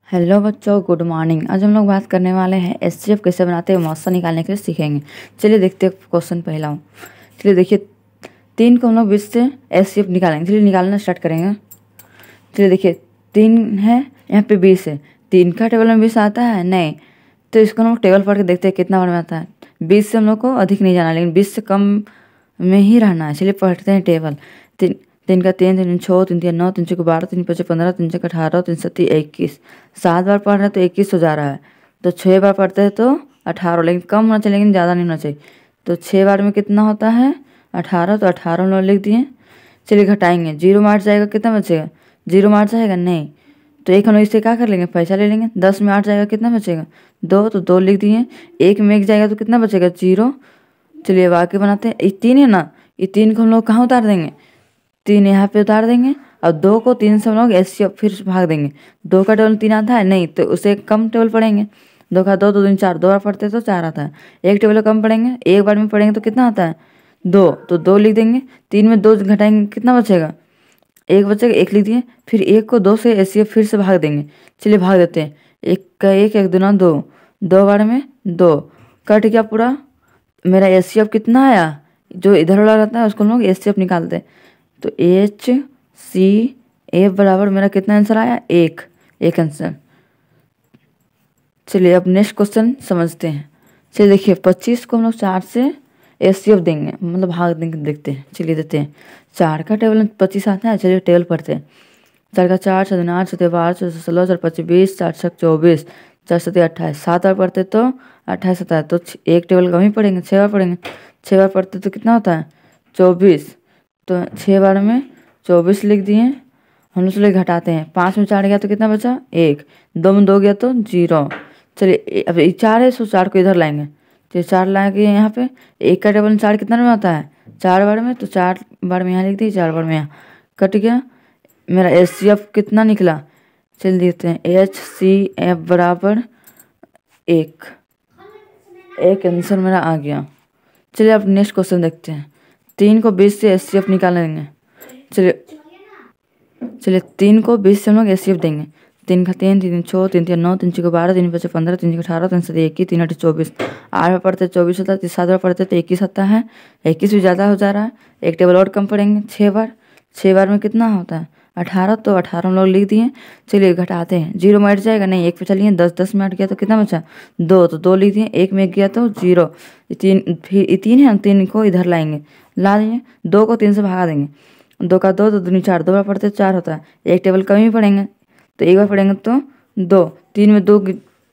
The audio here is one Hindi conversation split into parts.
हेलो बच्चों, गुड मॉर्निंग। आज हम लोग बात करने वाले हैं एचसीएफ कैसे बनाते हैं, मौसा निकालने के लिए सीखेंगे। चलिए देखते हैं क्वेश्चन पहला। चलिए देखिए, 3 को हम लोग 20 से एचसीएफ निकालेंगे। चलिए निकालना स्टार्ट करेंगे। चलिए देखिए, 3 है, यहाँ पे 20 है। 3 का टेबल में 20 आता है नहीं, तो इसको हम लोग टेबल पढ़ के देखते हैं कितना बार में आता है। 20 से हम लोग को अधिक नहीं जाना, लेकिन 20 से कम में ही रहना है। चलिए पढ़ते हैं टेबल। 3 का 3, 3 6, 3 3 9, 3 6 12, 3 5 15, 3 6 18, 3 7 21। 7 बार पढ़ रहे हैं तो 21 हो जा रहा है। तो 6 बार पढ़ते हैं तो 18, लेकिन कम होना चाहिए, लेकिन ज़्यादा नहीं होना चाहिए। तो 6 बार में कितना होता है 18, तो 18 हम लोग लिख दिए। चलिए घटाएंगे, 0 में 8 जाएगा, कितना बचेगा? 0 में 8 जाएगा नहीं, तो एक हम लोग इससे क्या कर लेंगे, पैसा ले लेंगे। 10 में 8 जाएगा, कितना बचेगा? 2, तो 2 लिख दिए। 1 में 1 जाएगा तो कितना बचेगा? 0। चलिए बाकी बनाते हैं। ये 3 है ना, ये 3 को हम लोग कहाँ उतार देंगे? 3 यहाँ पे उतार देंगे, और 2 को 3 से हम लोग एचसीएफ फिर भाग देंगे। 2 का टेबल 3 आता है नहीं, तो उसे कम टेबल पढ़ेंगे। 2 का 2, 2 दूनी 4, 2 बार पढ़ते तो 4 आता है। एक टेबल कम पढ़ेंगे, एक बार में पढ़ेंगे तो कितना आता है? 2, तो 2 लिख देंगे। 3 में 2 घटाएंगे, कितना बचेगा? 1 बचेगा, 1 लिख दिए। फिर 1 को 2 से एचसीएफ फिर से भाग देंगे। चलिए भाग देते हैं। 1 का 1, 1 दूना 2, 2 बार में 2 कट गया पूरा। मेरा एचसीएफ कितना आया? जो इधर वाला रहता है उसको हम लोग एचसीएफ निकालते हैं। तो HCF बराबर मेरा कितना आंसर आया? 1 आंसर। चलिए अब नेक्स्ट क्वेश्चन समझते हैं। चलिए देखिए, 25 को हम लोग 4 से एचसीएफ देंगे, मतलब भाग देंगे। देखते हैं, चलिए देते हैं। 4 का टेबल में 25 आता है। चलिए टेबल पढ़ते हैं। 4 का 4, 6 8, 6 12, 6 16, 4 25 20, 4 6 24, 4 7 28। 7 बार पढ़ते तो 28 आता है। तो एक टेबल कम ही पढ़ेंगे, 6 बार पढ़ेंगे। 6 बार पढ़ते तो कितना होता है? 24। तो 6 बार में 24 लिख दिए। हम लोग चलिए घटाते हैं। 5 में 4 गया तो कितना बचा? 1। 2 में 2 गया तो 0। चलिए अब 4 है, सो 4 को इधर लाएंगे। तो 4 लाएंगे यहाँ पे। 1 का टेबल में 4 कितना में आता है? 4 बार में, तो 4 बार में यहाँ लिख दी, 4 बार में यहाँ कट गया। मेरा एचसीएफ कितना निकला? चलिए देखते हैं। HCF बराबर 1 आंसर मेरा आ गया। चलिए अब नेक्स्ट क्वेश्चन देखते हैं। 3 को 20 से एचसीएफ निकालेंगे। चलिए 3 को 20 से हम लोग एचसीएफ देंगे। 3 का 3, 3 6, 3 3 9, 3 6 12, 3 5 15, 3 6 18, 3 7 21, 3 8 24। 8 में पढ़ते 24 होता है। 7 बार पढ़ते तो 21 आता है। 21 भी ज़्यादा हो जा रहा है। एक टेबल और कम पढ़ेंगे। 6 बार, 6 बार में कितना होता है? 18। तो 18 हम लोग लिख दिए। चलिए घटाते हैं। 0 में 8 जाएगा नहीं, 1 पे चलिए। 10, 10 में 8 गया तो कितना बचा? 2, तो 2 लिख दिए। 1 में 1 गया तो 0। 3, फिर 3 है, 3 को इधर लाएंगे, ला देंगे। 2 को 3 से भगा देंगे। 2 का 2, 2 दूनी 4, 2 बार पढ़ते 4 होता है। एक टेबल कम ही पढ़ेंगे, तो एक बार पढ़ेंगे तो 2। 3 में 2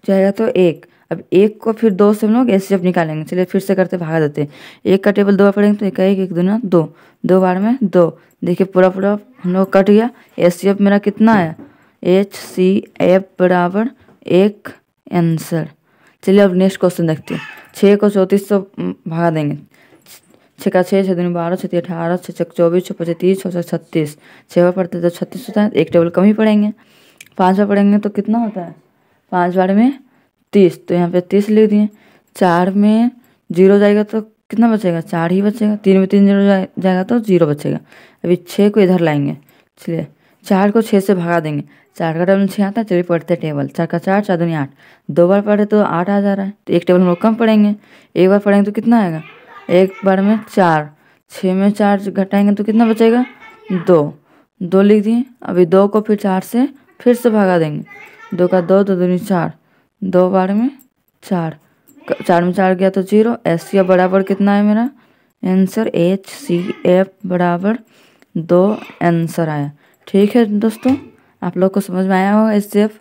जाएगा तो 1। अब 1 को फिर 2 से हम लोग एचसीएफ निकालेंगे। चलिए फिर से करते, भगा देते हैं। 1 का टेबल 2 बार पढ़ेंगे तो 1 का 1, 1 दूना 2, 2 बार में 2। देखिए पूरा हम लोग कट गया। एचसीएफ मेरा कितना आया? HCF बराबर 1 आंसर। चलिए अब नेक्स्ट क्वेश्चन देखते हैं। 6 को 34 से भगा देंगे। 6 का 6, 6 दूनी 12, 6 3 18, 6 6 24, 6 5 30, 6 6 36। 6 बार पढ़ते तो 36 होता है। एक टेबल कम ही पढ़ेंगे। 5 बार पढ़ेंगे तो कितना होता है? 5 बार में 30, तो यहाँ पे 30 लिख दिए। 4 में 0 जाएगा तो कितना बचेगा? 4 ही बचेगा। 3 में 3 0 जाएगा तो 0 बचेगा। अभी 6 को इधर लाएंगे। चलिए 4 को 6 से भगा देंगे। 4 का टेबल 6 आता है। चलिए पढ़ते टेबल। 4 का 4, 4 दूनी 8, 2 बार पढ़े तो 8 आ जा रहा है। तो एक टेबल हम लोग कम पढ़ेंगे। एक बार पढ़ेंगे तो कितना आएगा? एक बार में 4। 6 में 4 घटाएंगे तो कितना बचेगा? 2 लिख दिए। अभी 2 को फिर 4 से फिर से भगा देंगे। 2 का 2, 2 दूनी 4, 2 बार में 4, 4 में 4 गया तो 0। HCF बराबर कितना है मेरा आंसर? HCF बराबर 2 आंसर आया। ठीक है दोस्तों, आप लोग को समझ में आया होगा HCF।